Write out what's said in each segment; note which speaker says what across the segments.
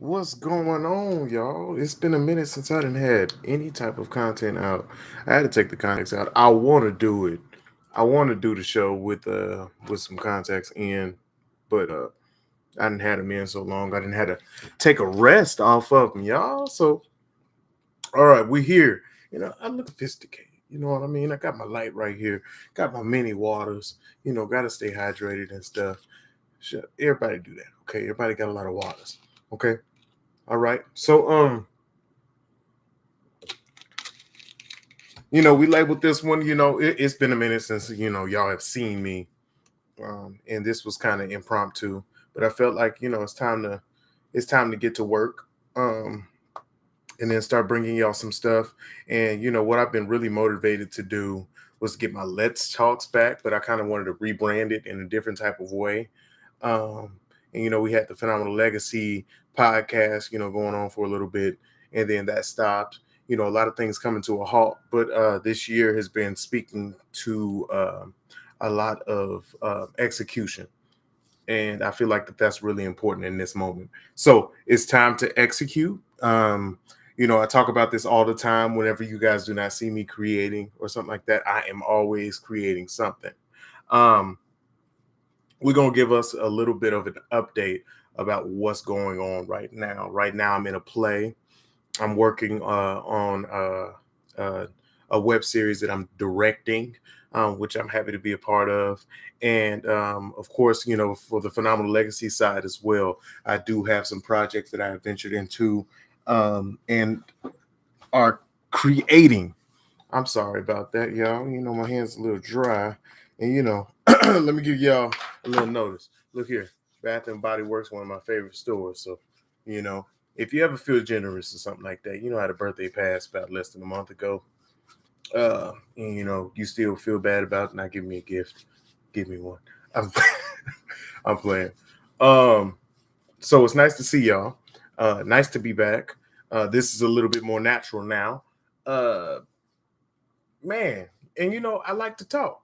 Speaker 1: What's going on, y'all? It's been a minute since I didn't had any type of content out. I had to take the contacts out. I want to do it. I want to do the show with some contacts in, but I didn't had them in so long. I didn't had to take a rest off of them, y'all. So all right, we here. I look sophisticated. You know what I mean? I got my light right here. Got my mini waters. Got to stay hydrated and stuff. Everybody do that, okay? Everybody got a lot of waters, okay? All right. So we labeled this one. It's been a minute since y'all have seen me, and this was kind of impromptu, but I felt like it's time to get to work, and then start bringing y'all some stuff. And what I've been really motivated to do was get my Let's Talks back, but I kind of wanted to rebrand it in a different type of way. Um, and we had the Phenomenal Legacy podcast, going on for a little bit, and then that stopped. A lot of things coming to a halt, but this year has been speaking to a lot of execution, and I feel like that's really important in this moment. So it's time to execute. I talk about this all the time. Whenever you guys do not see me creating or something like that, I am always creating something. Um, we're going to give us a little bit of an update about what's going on right now. Right now, I'm in a play. I'm working on a web series that I'm directing, which I'm happy to be a part of. And of course, for the Phenomenal Legacy side as well, I do have some projects that I have ventured into and are creating. I'm sorry about that, y'all. My hand's a little dry. And, let me give y'all a little notice. Look here, Bath and Body Works, one of my favorite stores. So, you know, if you ever feel generous or something like that, I had a birthday pass about less than a month ago. And, you still feel bad about not giving me a gift. Give me one. I'm, I'm playing. Um, so it's nice to see y'all. Nice to be back. This is a little bit more natural now. Uh, man, and I like to talk.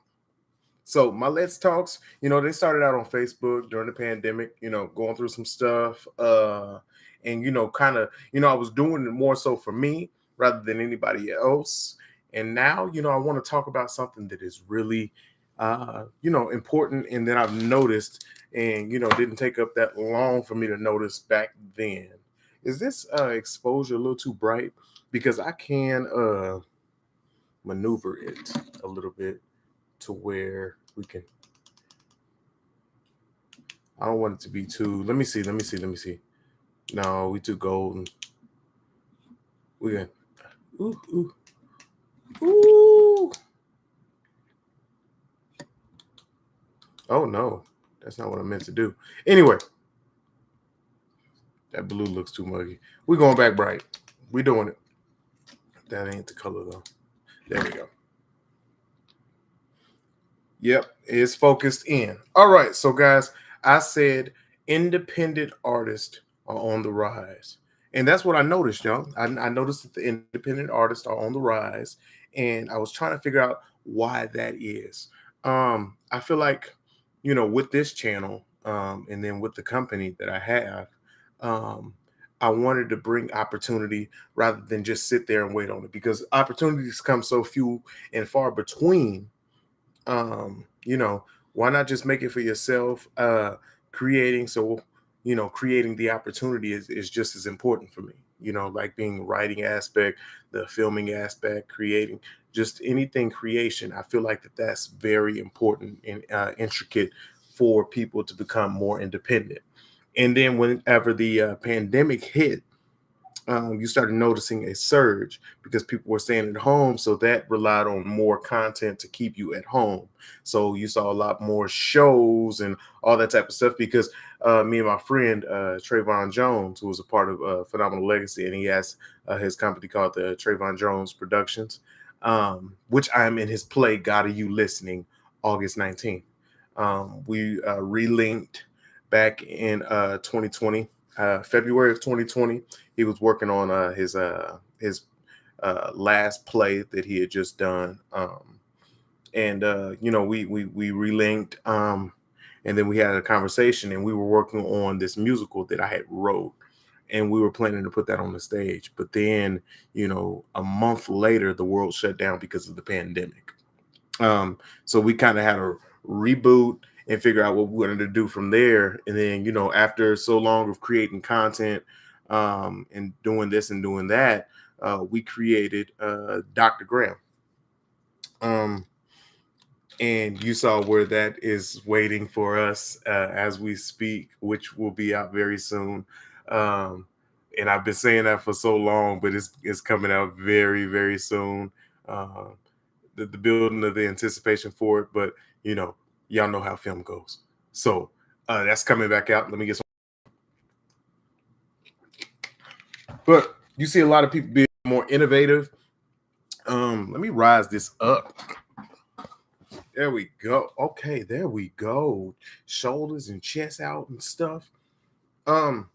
Speaker 1: So my Let's Talks, they started out on Facebook during the pandemic, going through some stuff. And kind of, I was doing it more so for me rather than anybody else. And now, I want to talk about something that is really important and that I've noticed and didn't take up that long for me to notice back then. Is this exposure a little too bright? Because I can maneuver it a little bit to where we can. I don't want it to be too. Let me see. Let me see. Let me see. No, we too golden. We got. Ooh, ooh, ooh. Oh no, that's not what I meant to do. Anyway, that blue looks too muggy. We're going back bright. We doing it. That ain't the color though. There we go. Yep, it's focused in. All right, so guys, I said independent artists are on the rise. And that's what I noticed, y'all. I noticed that the independent artists are on the rise. And I was trying to figure out why that is. I feel like, with this channel, and then with the company that I have, um, I wanted to bring opportunity rather than just sit there and wait on it because opportunities come so few and far between. Why not just make it for yourself? Creating the opportunity is just as important for me, like being writing aspect, the filming aspect, creating just anything creation. I feel like that's very important and intricate for people to become more independent. And then whenever the pandemic hit, you started noticing a surge because people were staying at home. So that relied on more content to keep you at home. So you saw a lot more shows and all that type of stuff because me and my friend Trayvon Jones, who was a part of Phenomenal Legacy, and he has his company called the Trayvon Jones Productions, which I'm in his play, God Are You Listening, August 19th. We relinked back in 2020, February of 2020. He was working on his last play that he had just done, and we relinked, and then we had a conversation, and we were working on this musical that I had wrote, and we were planning to put that on the stage. But then, a month later, the world shut down because of the pandemic. So we kind of had to reboot and figure out what we wanted to do from there. And then, after so long of creating content, and doing this and doing that, we created Dr. Graham. And you saw where that is waiting for us as we speak, which will be out very soon. Um, and I've been saying that for so long, but it's coming out very, very soon. Uh, the building of the anticipation for it, but y'all know how film goes. So that's coming back out. Let me get some. But you see a lot of people being more innovative. Let me rise this up. There we go. Okay, there we go. Shoulders and chest out and stuff. Um,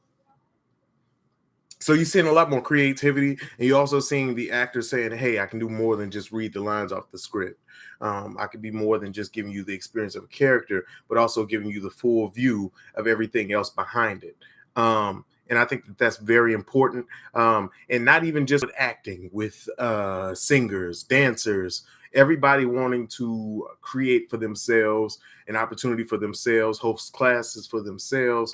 Speaker 1: so you're seeing a lot more creativity, and you're also seeing the actors saying, "Hey, I can do more than just read the lines off the script. I can be more than just giving you the experience of a character, but also giving you the full view of everything else behind it." And I think that that's very important. And not even just with acting, with singers, dancers, everybody wanting to create for themselves, an opportunity for themselves, host classes for themselves.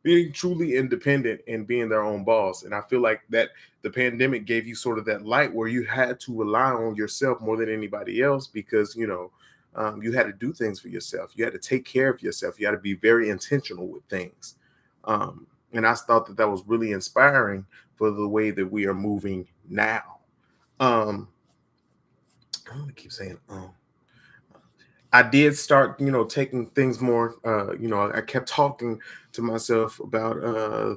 Speaker 1: Being truly independent and being their own boss. And I feel like that the pandemic gave you sort of that light where you had to rely on yourself more than anybody else, because you had to do things for yourself. You had to take care of yourself. You had to be very intentional with things. And I thought that that was really inspiring for the way that we are moving now. I'm gonna keep saying I did start, taking things more. I kept talking to myself about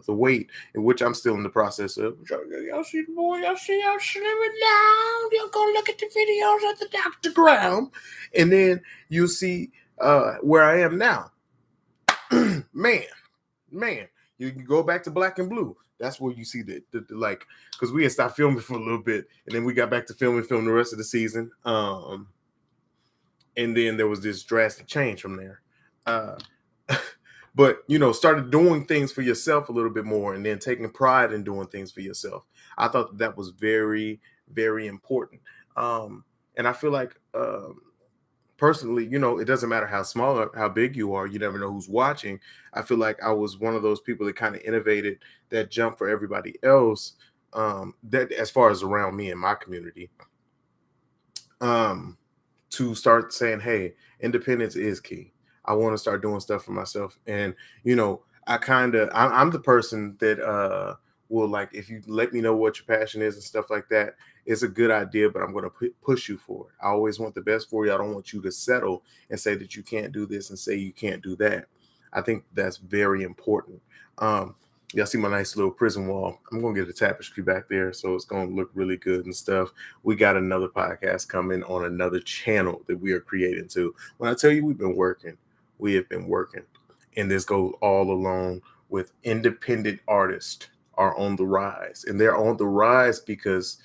Speaker 1: the weight, in which I'm still in the process of. Y'all see the boy? Y'all see how slim it down? Y'all go look at the videos of the Dr. Graham, and then you see where I am now. man, man, you can go back to Black and Blue. That's where you see the like, because we had stopped filming for a little bit, and then we got back to filming the rest of the season. And then there was this drastic change from there. Uh, but started doing things for yourself a little bit more, and then taking pride in doing things for yourself. I thought that was very, very important. And I feel like personally, it doesn't matter how small or how big you are, you never know who's watching. I feel like I was one of those people that kind of innovated that jump for everybody else, that as far as around me and my community. To start saying, hey, independence is key. I want to start doing stuff for myself. And, I'm the person that will, like, if you let me know what your passion is and stuff like that, it's a good idea, but I'm going to push you for it. I always want the best for you. I don't want you to settle and say that you can't do this and say you can't do that. I think that's very important. Y'all see my nice little prison wall. I'm going to get a tapestry back there, so it's going to look really good and stuff. We got another podcast coming on another channel that we are creating too. When I tell you we have been working. And this goes all along with independent artists are on the rise. And they're on the rise because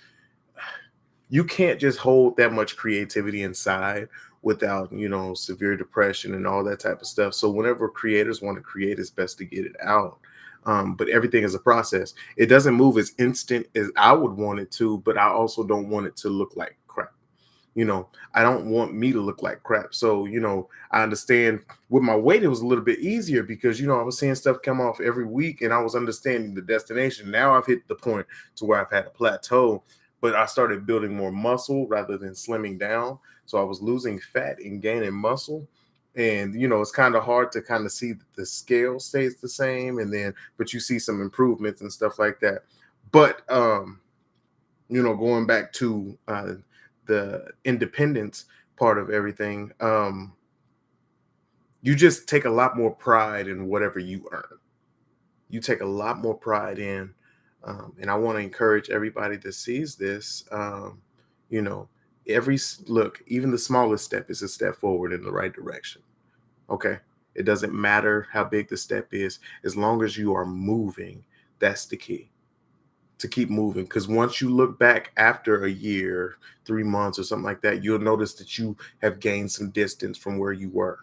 Speaker 1: you can't just hold that much creativity inside without, severe depression and all that type of stuff. So whenever creators want to create, it's best to get it out. But everything is a process. It doesn't move as instant as I would want it to, but I also don't want it to look like crap. I don't want me to look like crap. So, I understand with my weight, it was a little bit easier because, I was seeing stuff come off every week and I was understanding the destination. Now I've hit the point to where I've had a plateau, but I started building more muscle rather than slimming down. So I was losing fat and gaining muscle. And it's kind of hard to kind of see that the scale stays the same, and then but you see some improvements and stuff like that. But going back to the independence part of everything, you just take a lot more pride in whatever you earn. You take a lot more pride in, and I want to encourage everybody that sees this. You know, look, even the smallest step is a step forward in the right direction. Okay. It doesn't matter how big the step is, as long as you are moving, that's the key to keep moving. Because once you look back after a year, 3 months, or something like that, you'll notice that you have gained some distance from where you were.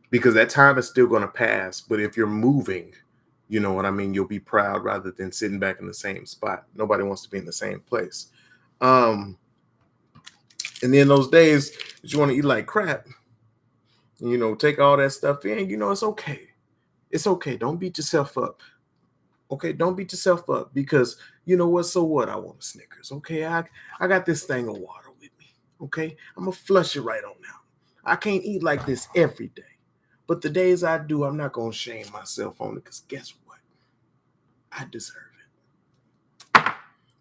Speaker 1: Because that time is still going to pass. But if you're moving, You know what I mean? You'll be proud rather than sitting back in the same spot. Nobody wants to be in the same place. Um, and then those days that you want to eat like crap, take all that stuff in, it's okay. It's okay. Don't beat yourself up. Okay, don't beat yourself up because you know what? So what? I want a Snickers. Okay, I got this thing of water with me. Okay, I'm gonna flush it right on out. I can't eat like this every day, but the days I do, I'm not gonna shame myself on it because guess what? I deserve it.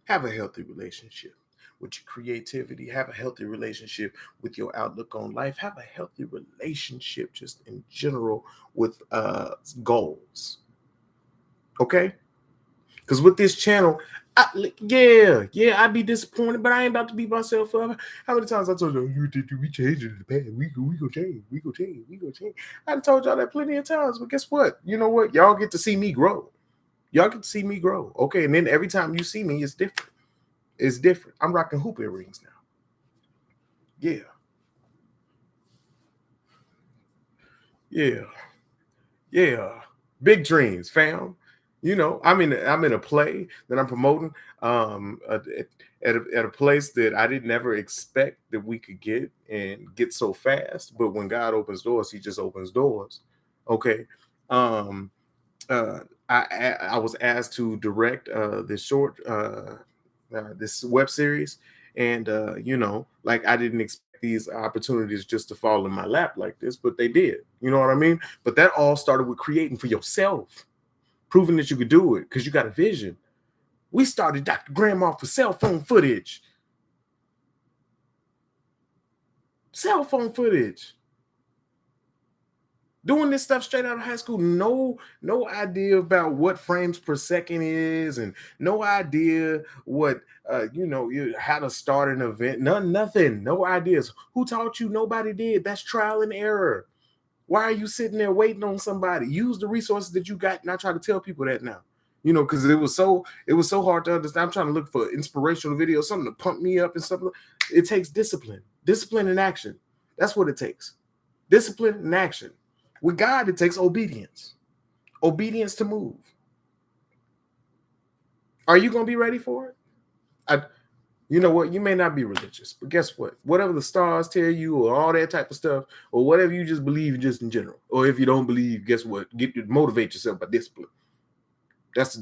Speaker 1: Have a healthy relationship with your creativity. Have a healthy relationship with your outlook on life. Have a healthy relationship just in general with goals. Okay, because with this channel, I'd be disappointed, but I ain't about to beat myself up. How many times I told you, we changed in the past. We go change. We go change. We go change. I done told y'all that plenty of times, but guess what? You know what? Y'all get to see me grow. Y'all get to see me grow. Okay, and then every time you see me, it's different. It's different. I'm rocking hoop earrings now. Yeah. Yeah. Yeah. Big dreams, fam. I'm in a play that I'm promoting at a place that I didn't never expect that we could get so fast. But when God opens doors, He just opens doors. Okay. Um, uh, I was asked to direct this web series, and like I didn't expect these opportunities just to fall in my lap like this, but they did. You know what I mean? But that all started with creating for yourself, proving that you could do it because you got a vision. We started Dr. Grandma for cell phone footage. Cell phone footage. Doing this stuff straight out of high school, no idea about what frames per second is, and no idea what how to start an event. Nothing, no ideas. Who taught you? Nobody did. That's trial and error. Why are you sitting there waiting on somebody? Use the resources that you got. And I try to tell people that now. Because it was so hard to understand. I'm trying to look for inspirational videos, something to pump me up and stuff. It takes discipline and action. That's what it takes. Discipline and action. With God, it takes obedience to move. Are you going to be ready for it? You know what? You may not be religious, but guess what? Whatever the stars tell you, or all that type of stuff, or whatever you just believe just in general, or if you don't believe, guess what? Get to motivate yourself by discipline. That's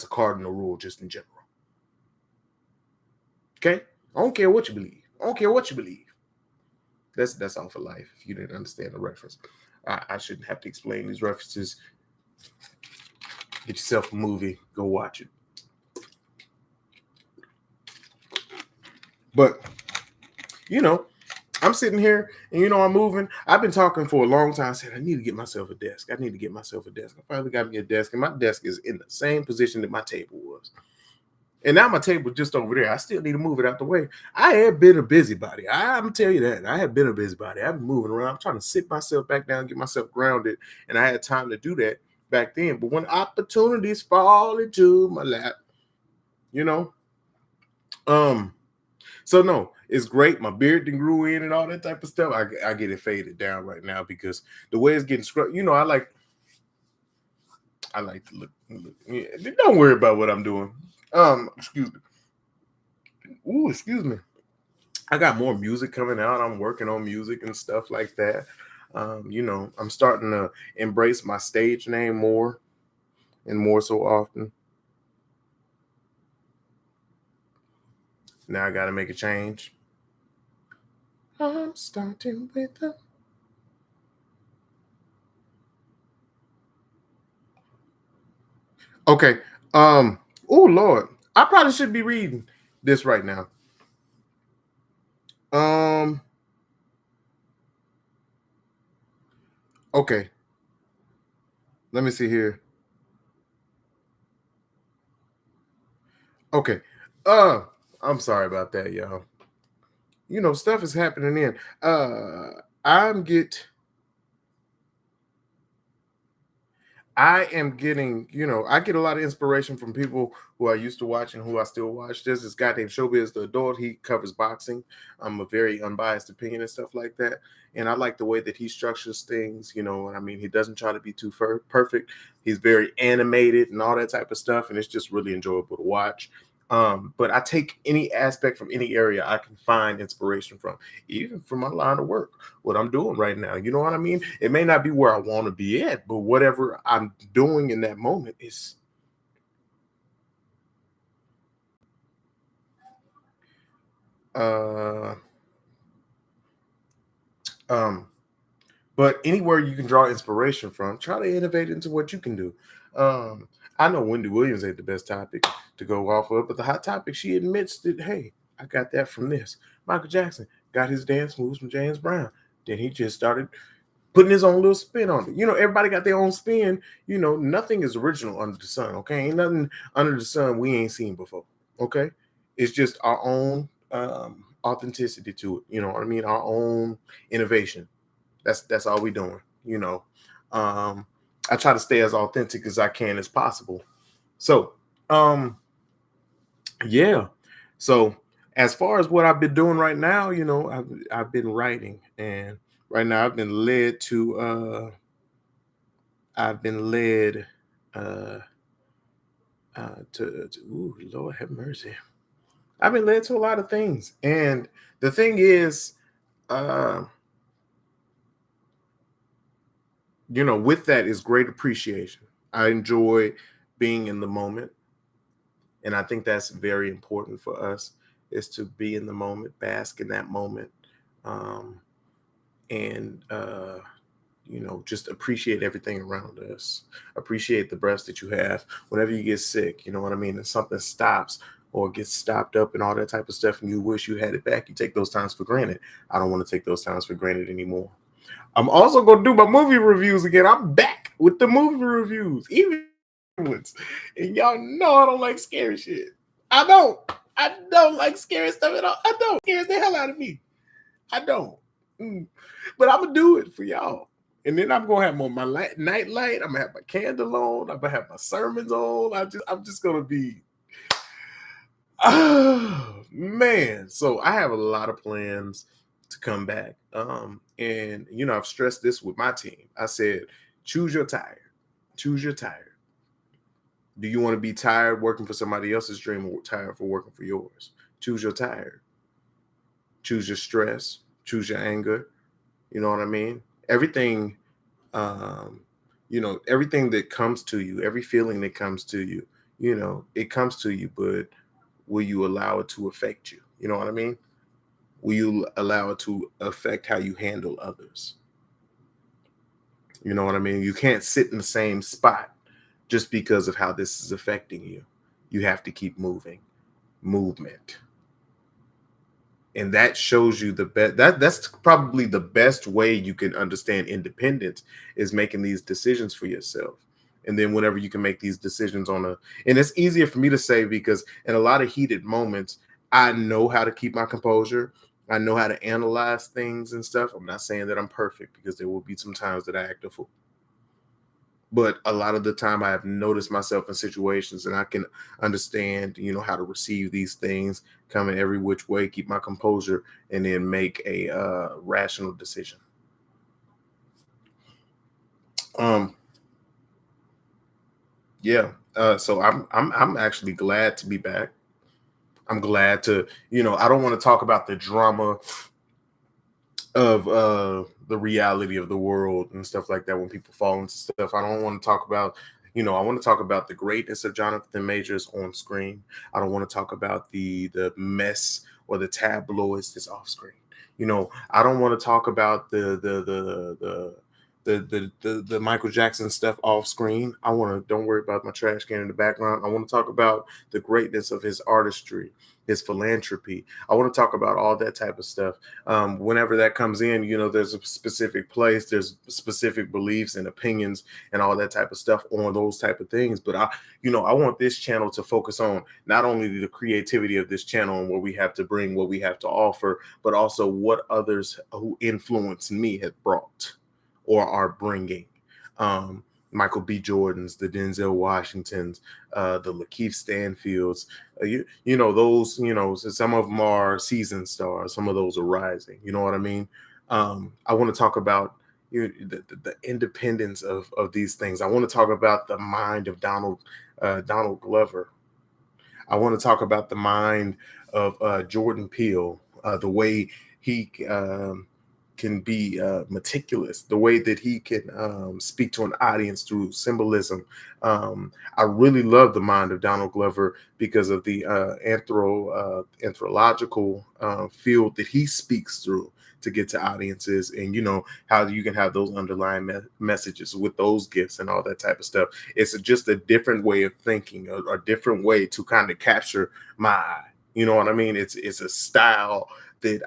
Speaker 1: a cardinal rule just in general. Okay, I don't care what you believe. I don't care what you believe. That's all for life. If you didn't understand the reference, I shouldn't have to explain these references. Get yourself a movie, go watch it. But I'm sitting here and I'm moving. I've been talking for a long time. I said I need to get myself a desk. I need to get myself a desk. I finally got me a desk, and my desk is in the same position that my table was. And now my table's just over there. I still need to move it out the way. I have been a busybody. I'm gonna tell you that. I have been a busybody. I've been moving around. I'm trying to sit myself back down, get myself grounded. And I had time to do that back then. But when opportunities fall into my lap, you know, so no, it's great. My beard done grew in and all that type of stuff. I get it faded down right now because the way it's getting scrubbed, I like to look. Yeah, don't worry about what I'm doing. Excuse me. Ooh, excuse me. I got more music coming out. I'm working on music and stuff like that. I'm starting to embrace my stage name more and more so often. Now I got to make a change. I'm starting with the. Okay. Oh Lord, I probably should be reading this right now. Um. Okay. Let me see here. Okay. Uh. I'm sorry about that, y'all. Stuff is happening in. I'm get. I am getting, I get a lot of inspiration from people who I used to watch and who I still watch. There's this guy named Showbiz the Adult. He covers boxing. I'm a very unbiased opinion and stuff like that. And I like the way that he structures things. You know what I mean? He doesn't try to be too perfect. He's very animated and all that type of stuff. And it's just really enjoyable to watch. But I take any aspect from any area I can find inspiration from, even from my line of work, what I'm doing right now. You know what I mean? It may not be where I want to be at, but whatever I'm doing in that moment is uh um but anywhere you can draw inspiration from, try to innovate into what you can do. I know Wendy Williams ain't the best topic to go off of, but the hot topic, she admits that, hey, I got that from this. Michael Jackson got his dance moves from James Brown. Then he just started putting his own little spin on it. Everybody got their own spin. Nothing is original under the sun. Okay, ain't nothing under the sun we ain't seen before. Okay, it's just our own authenticity to it. You know what I mean? Our own innovation. That's all we doing. Um, I try to stay as authentic as I can as possible. So, yeah. So as far as what I've been doing right now, I've been writing, and right now I've been led uh to ooh, Lord have mercy. I've been led to a lot of things. And the thing is, uh, with that is great appreciation. I enjoy being in the moment. And I think that's very important for us, is to be in the moment, bask in that moment. Um, and just appreciate everything around us. Appreciate the breaths that you have whenever you get sick. You know what I mean? And something stops or gets stopped up and all that type of stuff, and you wish you had it back. You take those times for granted. I don't want to take those times for granted anymore. I'm also going to do my movie reviews again. I'm back with the movie reviews, even ones. And y'all know I don't like scary shit. I don't. I don't like scary stuff at all. I don't. It scares the hell out of me. I don't. Mm. But I'm gonna do it for y'all. And then I'm gonna have my night light. I'm gonna have my candle on. I'm gonna have my sermons on. I'm just gonna be. Oh man! So I have a lot of plans to come back. And I've stressed this with my team. I said, choose your tire. Choose your tire. Do you want to be tired working for somebody else's dream, or tired for working for yours? Choose your tire. Choose your stress. Choose your anger. You know what I mean? Everything, um, everything that comes to you, every feeling that comes to you, it comes to you, but will you allow it to affect you? You know what I mean? Will you allow it to affect how you handle others? You know what I mean? You can't sit in the same spot just because of how this is affecting you. You have to keep moving. Movement. And that shows you the best. That's probably the best way you can understand independence, is making these decisions for yourself. And then whenever you can make these decisions and it's easier for me to say, because in a lot of heated moments, I know how to keep my composure. I know how to analyze things and stuff. I'm not saying that I'm perfect, because there will be some times that I act a fool. But a lot of the time I have noticed myself in situations, and I can understand, how to receive these things coming every which way, keep my composure, and then make a rational decision. Um, yeah. So I'm actually glad to be back. I'm glad to, I don't want to talk about the drama of the reality of the world and stuff like that when people fall into stuff. I don't want to talk about, I want to talk about the greatness of Jonathan Majors on screen. I don't want to talk about the mess or the tabloids that's off screen. I don't want to talk about the Michael Jackson stuff off screen. I want to Don't worry about my trash can in the background. I want to talk about the greatness of his artistry, his philanthropy. I want to talk about all that type of stuff. Whenever that comes in, there's a specific place, there's specific beliefs and opinions and all that type of stuff on those type of things. But I want this channel to focus on not only the creativity of this channel and what we have to bring, what we have to offer, but also what others who influence me have brought or are bringing. Um, Michael B. Jordans, the Denzel Washingtons, the Lakeith Stanfields. You know those. You know, so some of them are seasoned stars. Some of those are rising. You know what I mean? I want to talk about the independence of these things. I want to talk about the mind of Donald Glover. I want to talk about the mind of Jordan Peele, the way he can be meticulous, the way that he can speak to an audience through symbolism. I really love the mind of Donald Glover because of the anthropological field that he speaks through to get to audiences, and you know how you can have those underlying messages with those gifts and all that type of stuff. It's just a different way of thinking, a different way to kind of capture my eye. You know what I mean? It's a style that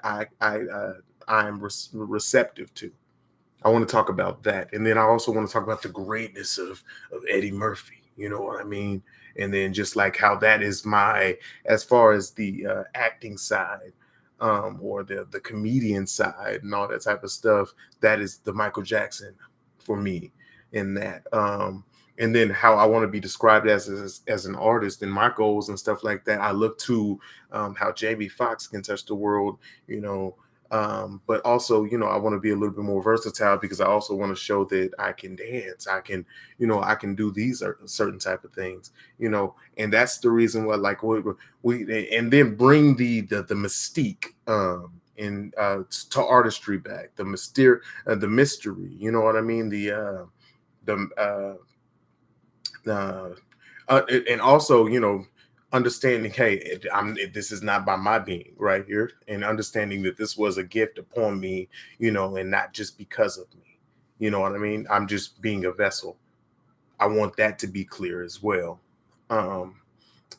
Speaker 1: I'm receptive to. I want to talk about that, and then I also want to talk about the greatness of Eddie Murphy. You know what I mean? And then just like how that is my, as far as the acting side, or the comedian side and all that type of stuff. That is the Michael Jackson for me in that. And then how I want to be described as an artist and my goals and stuff like that. I look to how Jamie Foxx can touch the world, you know. But also, you know, I want to be a little bit more versatile because I also want to show that I can dance. I can, you know, I can do these certain type of things, you know, and that's the reason why, like, we and then bring the mystique in to artistry back, the mystery, you know what I mean, the and also, you know, understanding, hey, this is not by my being right here, and understanding that this was a gift upon me, you know, and not just because of me. You know what I mean? I'm just being a vessel. I want that to be clear as well. Um,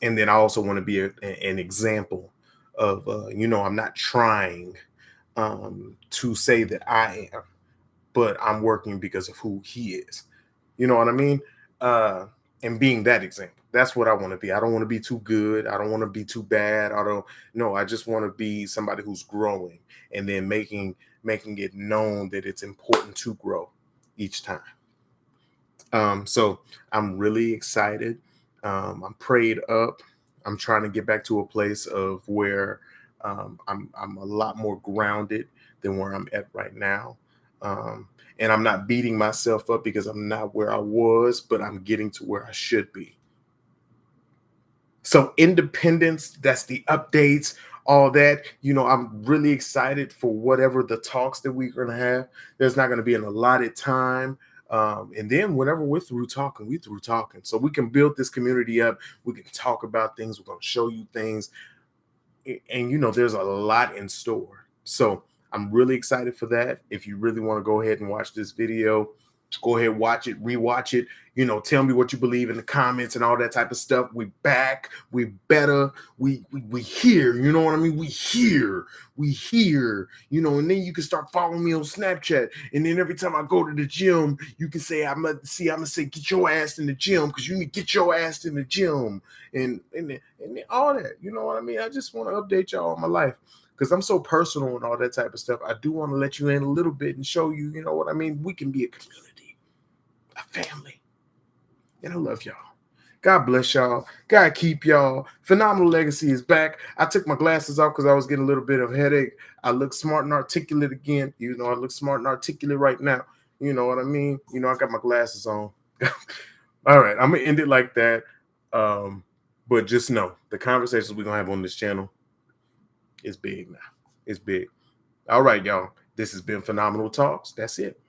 Speaker 1: and then I also want to be an example of, you know, I'm not trying to say that I am, but I'm working because of who he is. You know what I mean? And being that example. That's what I want to be. I don't want to be too good. I don't want to be too bad. I don't know. I just want to be somebody who's growing and then making it known that it's important to grow each time. So I'm really excited. I'm prayed up. I'm trying to get back to a place of where I'm a lot more grounded than where I'm at right now. And I'm not beating myself up because I'm not where I was, but I'm getting to where I should be. So independence, that's the updates, all that. You know, I'm really excited for whatever the talks that we're going to have. There's not going to be an allotted time. And then whenever we're through talking, we're through talking. So we can build this community up. We can talk about things. We're going to show you things. And, you know, there's a lot in store. So I'm really excited for that. If you really want to go ahead and watch this video, go ahead, watch it, rewatch it. You know, tell me what you believe in the comments and all that type of stuff. We back, we better, we here. You know what I mean? We here, you know, and then you can start following me on Snapchat. And then every time I go to the gym, you can say, I'm gonna say, get your ass in the gym, because you need to get your ass in the gym and all that. You know what I mean? I just want to update y'all on my life, because I'm so personal and all that type of stuff. I do want to let you in a little bit and show you, you know what I mean? We can be a community, a family. And I love y'all. God bless y'all. God keep y'all. Phenomenal Legacy is back. I took my glasses off because I was getting a little bit of headache. I look smart and articulate again. You know, I look smart and articulate right now. You know what I mean? You know, I got my glasses on. All right, I'm going to end it like that. But just know, the conversations we're going to have on this channel is big now. It's big. All right, y'all. This has been Phenomenal Talks. That's it.